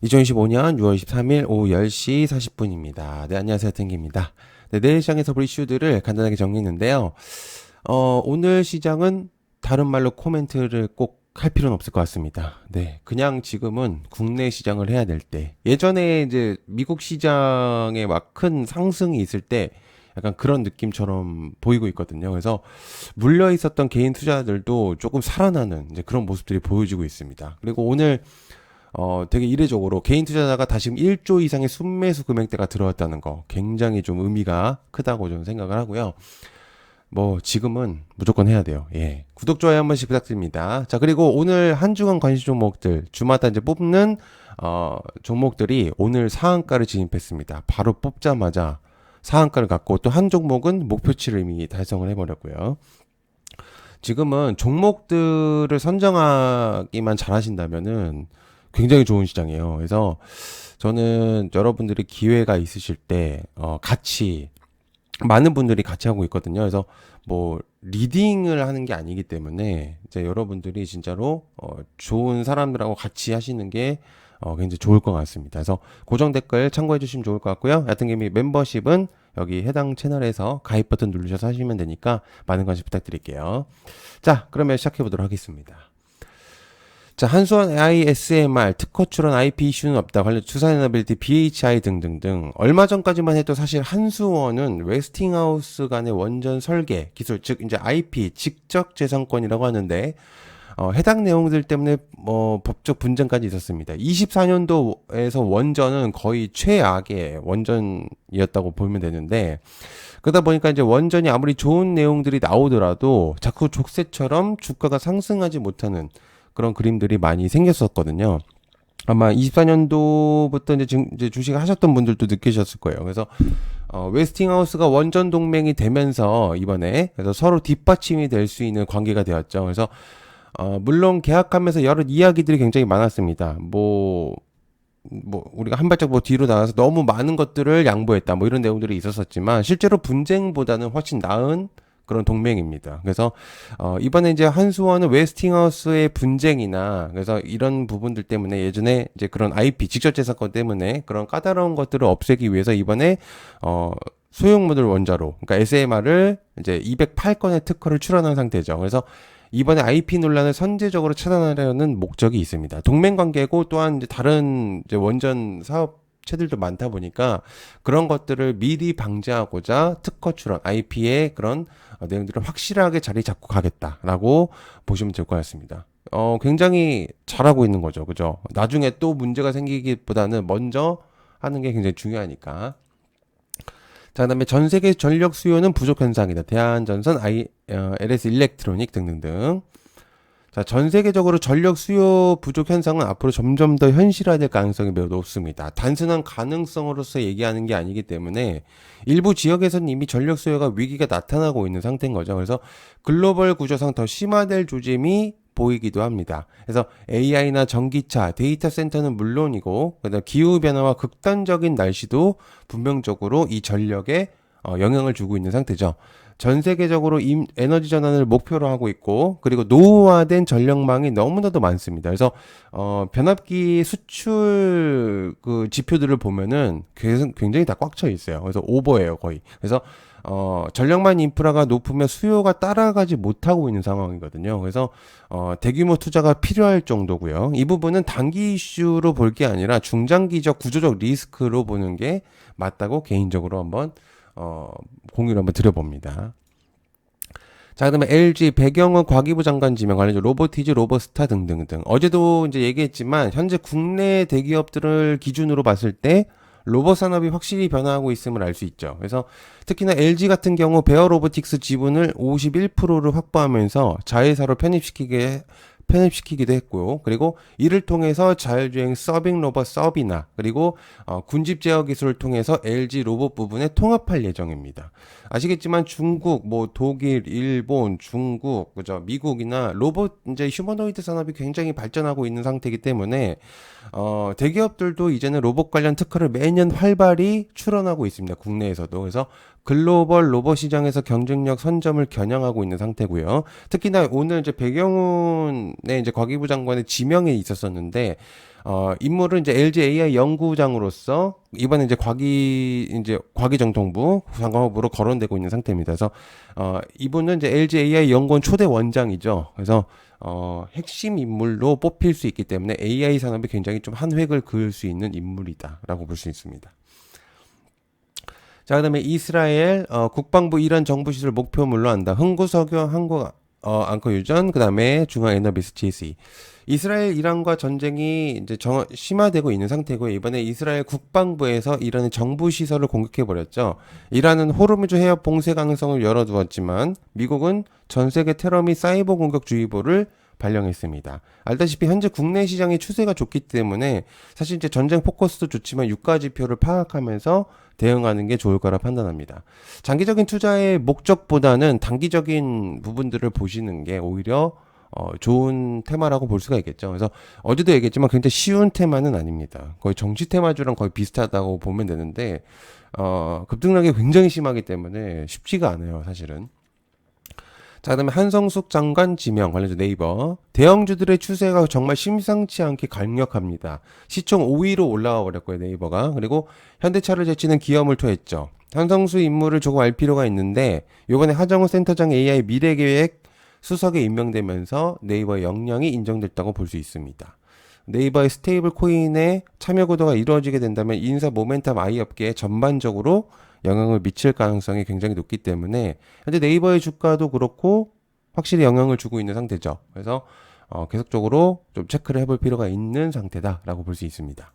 2025년 6월 23일 오후 10시 40분입니다. 네, 안녕하세요. 탱기입니다. 네, 내일 시장에서 볼 이슈들을 간단하게 정리했는데요. 오늘 시장은 다른 말로 코멘트를 꼭 할 필요는 없을 것 같습니다. 네, 그냥 지금은 국내 시장을 해야 될 때, 예전에 이제 미국 시장에 막 큰 상승이 있을 때 약간 그런 느낌처럼 보이고 있거든요. 그래서 물려 있었던 개인 투자들도 조금 살아나는 이제 그런 모습들이 보여지고 있습니다. 그리고 오늘 되게 이례적으로 개인 투자자가 다시금 1조 이상의 순매수 금액대가 들어왔다는 거 굉장히 좀 의미가 크다고 좀 생각을 하고요. 뭐 지금은 무조건 해야 돼요. 예. 구독, 좋아요 한 번씩 부탁드립니다. 자, 그리고 오늘 한 주간 관심 종목들 주마다 이제 뽑는 종목들이 오늘 상한가를 진입했습니다. 바로 뽑자마자 상한가를 갖고 또 한 종목은 목표치를 이미 달성을 해버렸고요. 지금은 종목들을 선정하기만 잘하신다면은 굉장히 좋은 시장이에요. 그래서 저는 여러분들이 기회가 있으실 때, 같이, 많은 분들이 같이 하고 있거든요. 그래서 뭐, 리딩을 하는 게 아니기 때문에, 이제 여러분들이 진짜로, 좋은 사람들하고 같이 하시는 게, 굉장히 좋을 것 같습니다. 그래서 고정 댓글 참고해 주시면 좋을 것 같고요. 여튼 개미 멤버십은 여기 해당 채널에서 가입 버튼 누르셔서 하시면 되니까 많은 관심 부탁드릴게요. 자, 그러면 시작해 보도록 하겠습니다. 자, 한수원 AISMR, 특허 출원 IP 이슈는 없다. 관련 투자에너빌리티, BHI 등등등. 얼마 전까지만 해도 사실 한수원은 웨스팅하우스 간의 원전 설계, 기술, 즉, 이제 IP, 직접 재산권이라고 하는데, 해당 내용들 때문에 법적 분쟁까지 있었습니다. 24년도에서 원전은 거의 최악의 원전이었다고 보면 되는데, 그러다 보니까 이제 원전이 아무리 좋은 내용들이 나오더라도 자꾸 족쇄처럼 주가가 상승하지 못하는 그런 그림들이 많이 생겼었거든요. 아마 24년도부터 이제 주식 하셨던 분들도 느끼셨을 거예요. 그래서 웨스팅하우스가 원전 동맹이 되면서 이번에 그래서 서로 뒷받침이 될 수 있는 관계가 되었죠. 그래서 물론 계약하면서 여러 이야기들이 굉장히 많았습니다. 우리가 한 발짝 뒤로 나가서 너무 많은 것들을 양보했다. 뭐 이런 내용들이 있었었지만 실제로 분쟁보다는 훨씬 나은 그런 동맹입니다. 그래서 이번에 이제 한수원은 웨스팅하우스의 분쟁이나 그래서 이런 부분들 때문에 예전에 이제 그런 IP 직접재산권 때문에 그런 까다로운 것들을 없애기 위해서 이번에 소형모듈 원자로 그러니까 SMR을 이제 208건의 특허를 출원한 상태죠. 그래서 이번에 IP 논란을 선제적으로 차단하려는 목적이 있습니다. 동맹 관계고 또한 이제 다른 이제 원전 사업체들도 많다 보니까 그런 것들을 미리 방지하고자 특허 출원, IP의 그런 내용들을 확실하게 자리 잡고 가겠다라고 보시면 될 것 같습니다. 굉장히 잘하고 있는 거죠. 그죠? 나중에 또 문제가 생기기보다는 먼저 하는 게 굉장히 중요하니까. 자, 그다음에 전 세계 전력 수요는 부족 현상이다. 대한전선, LS 일렉트로닉 등등등. 자, 전 세계적으로 전력 수요 부족 현상은 앞으로 점점 더 현실화될 가능성이 매우 높습니다. 단순한 가능성으로서 얘기하는 게 아니기 때문에 일부 지역에서는 이미 전력 수요가 위기가 나타나고 있는 상태인 거죠. 그래서 글로벌 구조상 더 심화될 조짐이 보이기도 합니다. 그래서 AI나 전기차, 데이터 센터는 물론이고, 그다음 기후 변화와 극단적인 날씨도 분명적으로 이 전력에 영향을 주고 있는 상태죠. 전 세계적으로 에너지 전환을 목표로 하고 있고, 그리고 노후화된 전력망이 너무나도 많습니다. 그래서 변압기 수출 그 지표들을 보면은 굉장히 다 꽉 차 있어요. 그래서 오버예요, 거의. 그래서 전력망 인프라가 높으면 수요가 따라가지 못하고 있는 상황이거든요. 그래서 대규모 투자가 필요할 정도고요. 이 부분은 단기 이슈로 볼 게 아니라 중장기적 구조적 리스크로 보는 게 맞다고 개인적으로 한번 공유를 한번 드려봅니다. 자, 그다음에 LG 배경은 과기부 장관 지명 관련주 로보티즈, 로보스타 등등등. 어제도 이제 얘기했지만 현재 국내 대기업들을 기준으로 봤을 때 로봇 산업이 확실히 변화하고 있음을 알 수 있죠. 그래서 특히나 LG 같은 경우 베어 로보틱스 지분을 51%를 확보하면서 자회사로 편입시키기도 했고요. 그리고 이를 통해서 자율주행 서빙 로봇 서비나 그리고 군집 제어 기술을 통해서 LG 로봇 부분에 통합할 예정입니다. 아시겠지만 중국, 뭐 독일, 일본, 중국, 그죠? 미국이나 로봇 이제 휴머노이드 산업이 굉장히 발전하고 있는 상태이기 때문에 대기업들도 이제는 로봇 관련 특허를 매년 활발히 출원하고 있습니다. 국내에서도. 그래서 글로벌 로봇 시장에서 경쟁력 선점을 겨냥하고 있는 상태고요. 특히나 오늘 이제 배경훈의 이제 과기부 장관의 지명에 있었었는데, 임무를 이제 LG AI 연구장으로서 이번에 이제 과기정통부 장관으로 거론되고 있는 상태입니다. 그래서 이분은 이제 LG AI 연구원 초대 원장이죠. 그래서 핵심 인물로 뽑힐 수 있기 때문에 AI 산업이 굉장히 좀 한 획을 그을 수 있는 인물이다라고 볼 수 있습니다. 자, 그다음에 이스라엘 국방부 이란 정부시설 목표물로 한다. 흥구석유 한국 앙커 유전, 그다음에 중앙 에너비스 GC. 이스라엘 이란과 전쟁이 이제 심화되고 있는 상태고, 이번에 이스라엘 국방부에서 이란의 정부 시설을 공격해 버렸죠. 이란은 호르무즈 해협 봉쇄 가능성을 열어두었지만 미국은 전 세계 테러 및 사이버 공격 주의보를 발령했습니다. 알다시피 현재 국내 시장의 추세가 좋기 때문에 사실 이제 전쟁 포커스도 좋지만 유가 지표를 파악하면서 대응하는 게 좋을 거라 판단합니다. 장기적인 투자의 목적보다는 단기적인 부분들을 보시는 게 오히려 좋은 테마라고 볼 수가 있겠죠. 그래서 어제도 얘기했지만 굉장히 쉬운 테마는 아닙니다. 거의 정치 테마주랑 거의 비슷하다고 보면 되는데 급등락이 굉장히 심하기 때문에 쉽지가 않아요, 사실은. 자, 그다음에 한성숙 장관 지명 관련해서 네이버 대형주들의 추세가 정말 심상치 않게 강력합니다. 시총 5위로 올라와 버렸고요, 네이버가. 그리고 현대차를 제치는 기염을 토했죠. 한성수 인물을 조금 알 필요가 있는데 이번에 하정우 센터장 AI 미래계획 수석에 임명되면서 네이버의 역량이 인정됐다고 볼 수 있습니다. 네이버의 스테이블 코인의 참여 구도가 이루어지게 된다면 인사 모멘텀 AI 업계에 전반적으로 영향을 미칠 가능성이 굉장히 높기 때문에 현재 네이버의 주가도 그렇고 확실히 영향을 주고 있는 상태죠. 그래서 계속적으로 좀 체크를 해볼 필요가 있는 상태다라고 볼 수 있습니다.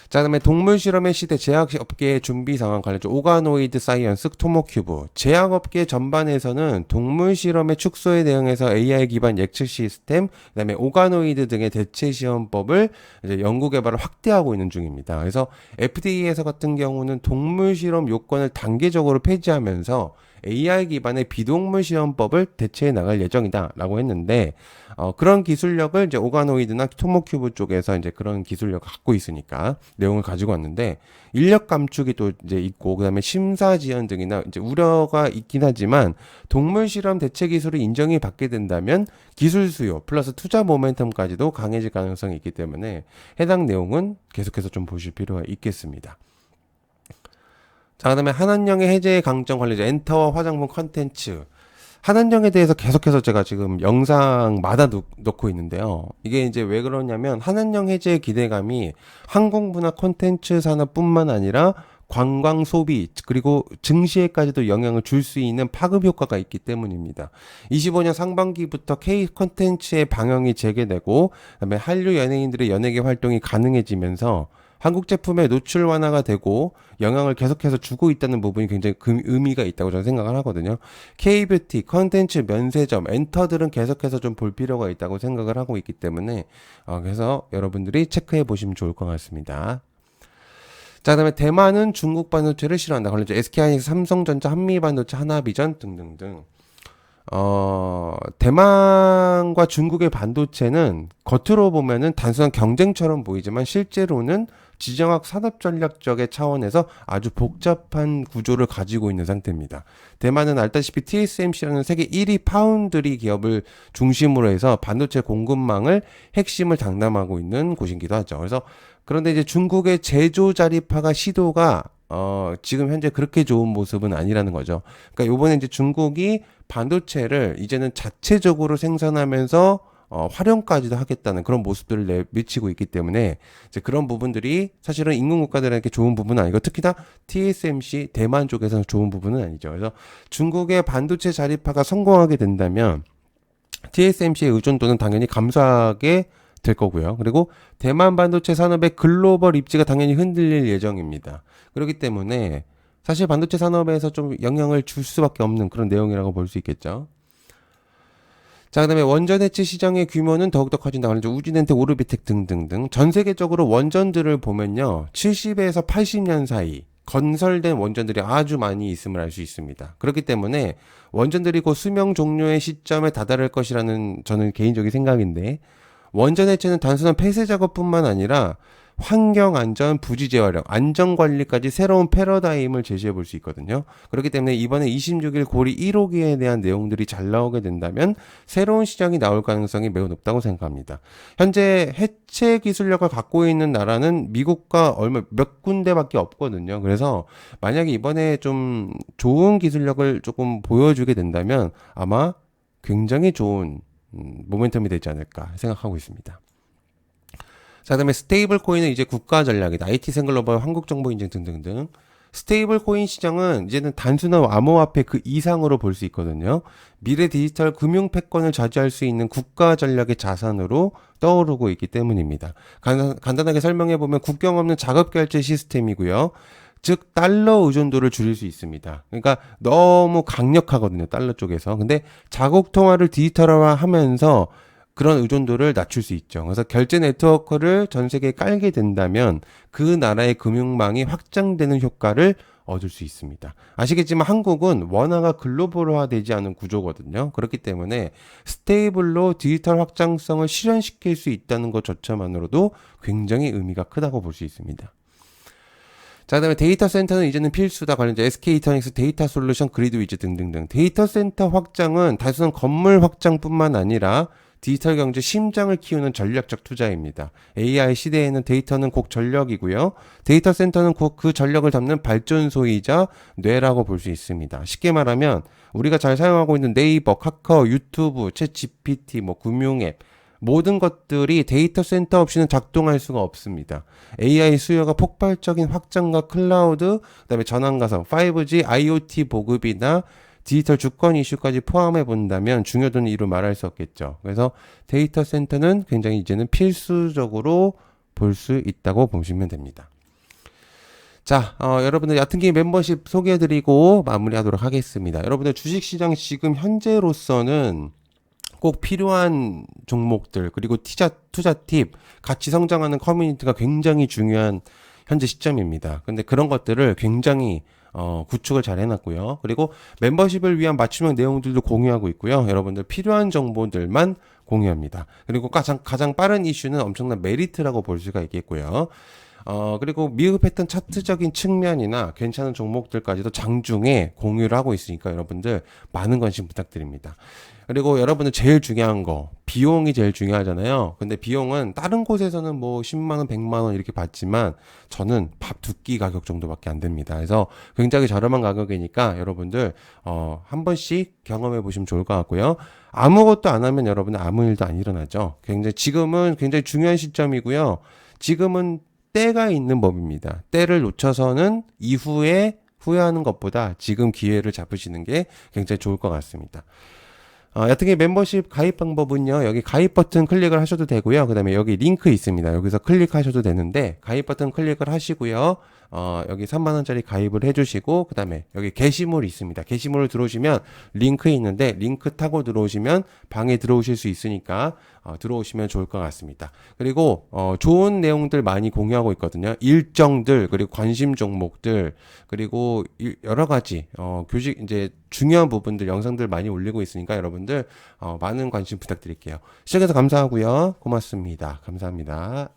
자, 그다음에 동물 실험의 시대 제약업계의 준비 상황 관련해서 오가노이드 사이언스 토모큐브 제약업계 전반에서는 동물 실험의 축소에 대응해서 AI 기반 예측 시스템, 그다음에 오가노이드 등의 대체 시험법을 이제 연구 개발을 확대하고 있는 중입니다. 그래서 FDA에서 같은 경우는 동물 실험 요건을 단계적으로 폐지하면서 AI 기반의 비동물 시험법을 대체해 나갈 예정이다라고 했는데 그런 기술력을 이제 오가노이드나 토모큐브 쪽에서 이제 그런 기술력을 갖고 있으니까 내용을 가지고 왔는데 인력 감축이 또 이제 있고 그다음에 심사 지연 등이나 이제 우려가 있긴 하지만 동물 실험 대체 기술이 인정이 받게 된다면 기술 수요 플러스 투자 모멘텀까지도 강해질 가능성이 있기 때문에 해당 내용은 계속해서 좀 보실 필요가 있겠습니다. 자, 그다음에 한한령의 해제의 강점 관련해서 엔터와 화장품 컨텐츠. 한한령에 대해서 계속해서 제가 지금 영상마다 넣고 있는데요. 이게 이제 왜 그러냐면 한한령 해제의 기대감이 항공문화 콘텐츠 산업뿐만 아니라 관광 소비 그리고 증시에까지도 영향을 줄 수 있는 파급 효과가 있기 때문입니다. 25년 상반기부터 K 콘텐츠의 방영이 재개되고 그다음에 한류 연예인들의 연예계 활동이 가능해지면서 한국 제품의 노출 완화가 되고 영향을 계속해서 주고 있다는 부분이 굉장히 의미가 있다고 저는 생각을 하거든요. K뷰티, 컨텐츠, 면세점, 엔터들은 계속해서 좀 볼 필요가 있다고 생각을 하고 있기 때문에 그래서 여러분들이 체크해 보시면 좋을 것 같습니다. 자, 그다음에 대만은 중국 반도체를 싫어한다. 관련해서 SK하이닉스, 삼성전자, 한미반도체, 하나비전 등등등. 대만과 중국의 반도체는 겉으로 보면은 단순한 경쟁처럼 보이지만 실제로는 지정학 산업 전략적의 차원에서 아주 복잡한 구조를 가지고 있는 상태입니다. 대만은 알다시피 TSMC라는 세계 1위 파운드리 기업을 중심으로 해서 반도체 공급망을 핵심을 장담하고 있는 곳이기도 하죠. 그래서 그런데 이제 중국의 제조 자립화가 시도가 지금 현재 그렇게 좋은 모습은 아니라는 거죠. 그러니까 요번에 이제 중국이 반도체를 이제는 자체적으로 생산하면서 활용까지도 하겠다는 그런 모습들을 내비치고 있기 때문에 이제 그런 부분들이 사실은 인근 국가들에게 좋은 부분은 아니고 특히나 TSMC 대만 쪽에서는 좋은 부분은 아니죠. 그래서 중국의 반도체 자립화가 성공하게 된다면 TSMC의 의존도는 당연히 감소하게 될 거고요. 그리고 대만 반도체 산업의 글로벌 입지가 당연히 흔들릴 예정입니다. 그렇기 때문에 사실 반도체 산업에서 좀 영향을 줄 수밖에 없는 그런 내용이라고 볼 수 있겠죠. 자, 그다음에 원전 해체 시장의 규모는 더욱더 커진다. 우지넨테, 오르비텍 등등등 전 세계적으로 원전들을 보면요, 70에서 80년 사이 건설된 원전들이 아주 많이 있음을 알 수 있습니다. 그렇기 때문에 원전들이 곧 수명 종료의 시점에 다다를 것이라는 저는 개인적인 생각인데 원전 해체는 단순한 폐쇄 작업뿐만 아니라 환경 안전, 부지 재활용, 안전 관리까지 새로운 패러다임을 제시해 볼 수 있거든요. 그렇기 때문에 이번에 26일 고리 1호기에 대한 내용들이 잘 나오게 된다면 새로운 시장이 나올 가능성이 매우 높다고 생각합니다. 현재 해체 기술력을 갖고 있는 나라는 미국과 얼마 몇 군데밖에 없거든요. 그래서 만약에 이번에 좀 좋은 기술력을 조금 보여주게 된다면 아마 굉장히 좋은 모멘텀이 되지 않을까 생각하고 있습니다. 자, 그다음에 스테이블 코인은 이제 국가 전략이다. IT센 글로벌, 한국정보인증 등등등. 스테이블 코인 시장은 이제는 단순한 암호화폐 그 이상으로 볼 수 있거든요. 미래 디지털 금융 패권을 차지할 수 있는 국가 전략의 자산으로 떠오르고 있기 때문입니다. 간단하게 설명해 보면 국경 없는 자급 결제 시스템이고요. 즉 달러 의존도를 줄일 수 있습니다. 그러니까 너무 강력하거든요. 달러 쪽에서. 근데 자국 통화를 디지털화하면서 그런 의존도를 낮출 수 있죠. 그래서 결제 네트워크를 전 세계에 깔게 된다면 그 나라의 금융망이 확장되는 효과를 얻을 수 있습니다. 아시겠지만 한국은 원화가 글로벌화되지 않은 구조거든요. 그렇기 때문에 스테이블로 디지털 확장성을 실현시킬 수 있다는 것조차만으로도 굉장히 의미가 크다고 볼 수 있습니다. 자, 그다음에 데이터 센터는 이제는 필수다. 관련자 SK이터닉스 데이터 솔루션 그리드 위즈 등등등. 데이터 센터 확장은 단순한 건물 확장뿐만 아니라 디지털 경제 심장을 키우는 전략적 투자입니다. AI 시대에는 데이터는 곧 전력이고요. 데이터 센터는 곧 그 전력을 담는 발전소이자 뇌라고 볼 수 있습니다. 쉽게 말하면 우리가 잘 사용하고 있는 네이버, 카카오, 유튜브, 챗 GPT, 금융앱 모든 것들이 데이터 센터 없이는 작동할 수가 없습니다. AI 수요가 폭발적인 확장과 클라우드, 그다음에 전환가상, 5G, IoT 보급이나 디지털 주권 이슈까지 포함해 본다면 중요도는 이루 말할 수 없겠죠. 그래서 데이터 센터는 굉장히 이제는 필수적으로 볼 수 있다고 보시면 됩니다. 자, 여러분들 얕은 게임 멤버십 소개해드리고 마무리하도록 하겠습니다. 여러분들 주식시장 지금 현재로서는 꼭 필요한 종목들 그리고 투자 팁, 같이 성장하는 커뮤니티가 굉장히 중요한 현재 시점입니다. 근데 그런 것들을 굉장히 구축을 잘 해놨고요. 그리고 멤버십을 위한 맞춤형 내용들도 공유하고 있고요. 여러분들 필요한 정보들만 공유합니다. 그리고 가장 빠른 이슈는 엄청난 메리트라고 볼 수가 있겠고요. 그리고 미국 패턴 차트적인 측면이나 괜찮은 종목들까지도 장중에 공유를 하고 있으니까 여러분들 많은 관심 부탁드립니다. 그리고 여러분들 제일 중요한 거, 비용이 제일 중요하잖아요. 근데 비용은 다른 곳에서는 10만 원, 100만 원 이렇게 받지만 저는 밥 두 끼 가격 정도밖에 안 됩니다. 그래서 굉장히 저렴한 가격이니까 여러분들 한 번씩 경험해 보시면 좋을 것 같고요. 아무것도 안 하면 여러분들 아무 일도 안 일어나죠. 지금은 굉장히 중요한 시점이고요. 지금은 때가 있는 법입니다. 때를 놓쳐서는 이후에 후회하는 것보다 지금 기회를 잡으시는 게 굉장히 좋을 것 같습니다. 얕은 게 멤버십 가입 방법은요. 여기 가입 버튼 클릭을 하셔도 되고요. 그 다음에 여기 링크 있습니다. 여기서 클릭하셔도 되는데 가입 버튼 클릭을 하시고요. 여기 3만원짜리 가입을 해주시고 그 다음에 여기 게시물이 있습니다. 게시물을 들어오시면 링크 있는데 링크 타고 들어오시면 방에 들어오실 수 있으니까 들어오시면 좋을 것 같습니다. 그리고 좋은 내용들 많이 공유하고 있거든요. 일정들 그리고 관심 종목들 그리고 여러 가지 교직 이제 중요한 부분들 영상들 많이 올리고 있으니까 여러분들 많은 관심 부탁드릴게요. 시청해서 감사하고요. 고맙습니다. 감사합니다.